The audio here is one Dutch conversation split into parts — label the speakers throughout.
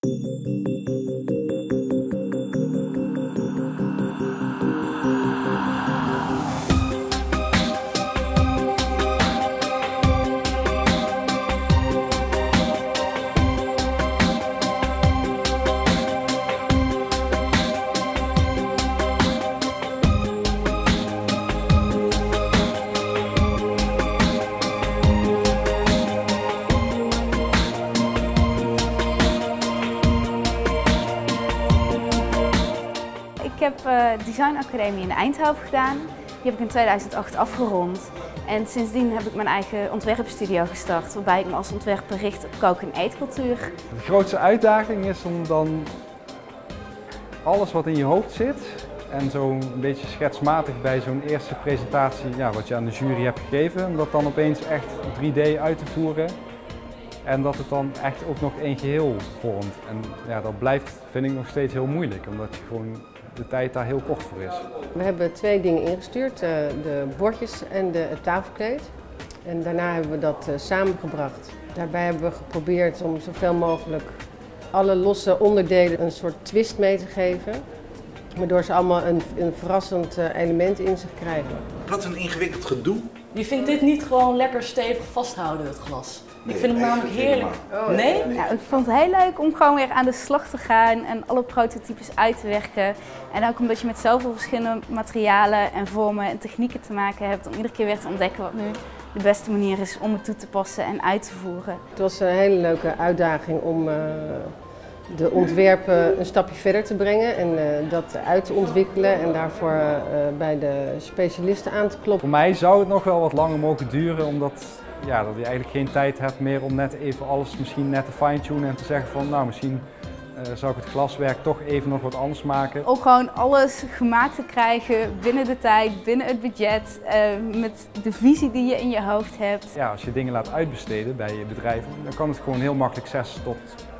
Speaker 1: Ik heb Design Academie in Eindhoven gedaan. Die heb ik in 2008 afgerond. En sindsdien heb ik mijn eigen ontwerpstudio gestart, waarbij ik me als ontwerper richt op kook- en eetcultuur.
Speaker 2: De grootste uitdaging is om dan alles wat in je hoofd zit en zo'n beetje schetsmatig bij zo'n eerste presentatie, ja, wat je aan de jury hebt gegeven, om dat dan opeens echt 3D uit te voeren. En dat het dan echt ook nog één geheel vormt. En ja, dat blijft, vind ik, nog steeds heel moeilijk, omdat je gewoon de tijd daar heel kort voor is.
Speaker 3: We hebben 2 dingen ingestuurd, de bordjes en het tafelkleed. En daarna hebben we dat samengebracht. Daarbij hebben we geprobeerd om zoveel mogelijk alle losse onderdelen een soort twist mee te geven. Waardoor ze allemaal een verrassend element in zich krijgen.
Speaker 4: Wat een ingewikkeld gedoe.
Speaker 5: Je vindt dit niet gewoon lekker stevig vasthouden, het glas? Ik vind hem namelijk heerlijk. Nee?
Speaker 1: Ja, ik vond het heel leuk om gewoon weer aan de slag te gaan en alle prototypes uit te werken. En ook omdat je met zoveel verschillende materialen en vormen en technieken te maken hebt, om iedere keer weer te ontdekken wat nu de beste manier is om het toe te passen en uit te voeren.
Speaker 3: Het was een hele leuke uitdaging om de ontwerpen een stapje verder te brengen en dat uit te ontwikkelen en daarvoor bij de specialisten aan te kloppen.
Speaker 2: Voor mij zou het nog wel wat langer mogen duren, omdat ja, dat je eigenlijk geen tijd hebt meer om net even alles misschien net te fine-tunen en te zeggen van nou misschien zou ik het glaswerk toch even nog wat anders maken.
Speaker 1: Ook gewoon alles gemaakt te krijgen binnen de tijd, binnen het budget, met de visie die je in je hoofd hebt.
Speaker 2: Ja, als je dingen laat uitbesteden bij je bedrijven, dan kan het gewoon heel makkelijk 6 tot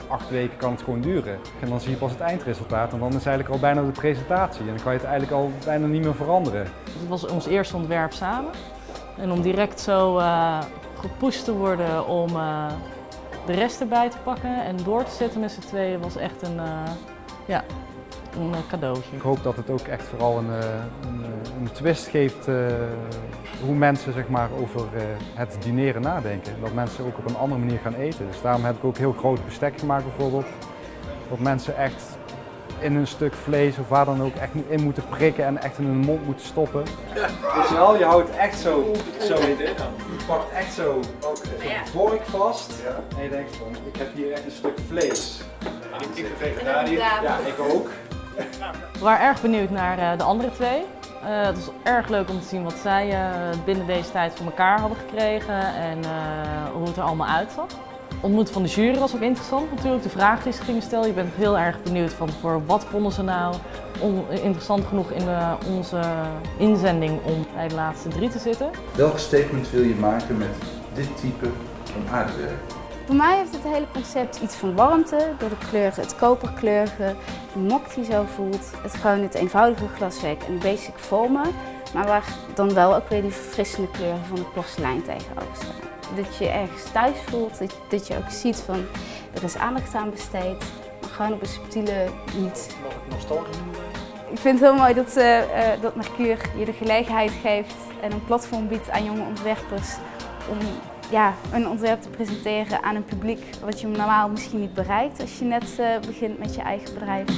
Speaker 2: 8 weken kan het gewoon duren. En dan zie je pas het eindresultaat en dan is eigenlijk al bijna de presentatie en dan kan je het eigenlijk al bijna niet meer veranderen.
Speaker 5: Het was ons eerste ontwerp samen. En om direct zo gepusht te worden om de rest erbij te pakken en door te zetten met z'n tweeën was echt een cadeautje.
Speaker 2: Ik hoop dat het ook echt vooral een twist geeft hoe mensen zeg maar, over het dineren nadenken. Dat mensen ook op een andere manier gaan eten. Dus daarom heb ik ook heel groot bestek gemaakt bijvoorbeeld. Dat mensen echt in hun stuk vlees of waar dan ook echt in moeten prikken en echt in hun mond moeten stoppen. Dus je houdt echt zo je pakt echt zo'n vork vast en je denkt van ik heb hier echt een stuk vlees.
Speaker 4: Ik ben vegetariër.
Speaker 2: Ja, ik ook.
Speaker 5: We waren erg benieuwd naar de andere 2. Het was erg leuk om te zien wat zij binnen deze tijd voor elkaar hadden gekregen en hoe het er allemaal uitzag. Het ontmoeten van de jury was ook interessant natuurlijk, de vragen die ze gingen stellen. Je bent heel erg benieuwd van voor wat vonden ze nou interessant genoeg in onze inzending om bij de laatste 3 te zitten.
Speaker 4: Welk statement wil je maken met dit type van aardewerk?
Speaker 1: Voor mij heeft het hele concept iets van warmte, door de kleuren, het koperkleurige, de mok die zo voelt, het eenvoudige glaswerk en de basic vormen, maar waar dan wel ook weer die verfrissende kleuren van het porselein tegenover staan. Dat je ergens thuis voelt, dat je ook ziet van er is aandacht aan besteed, maar gewoon op een subtiele niet.
Speaker 4: Nostalgisch?
Speaker 1: Ik vind het heel mooi dat Mercure je de gelegenheid geeft en een platform biedt aan jonge ontwerpers om een ontwerp te presenteren aan een publiek wat je normaal misschien niet bereikt als je net begint met je eigen bedrijf.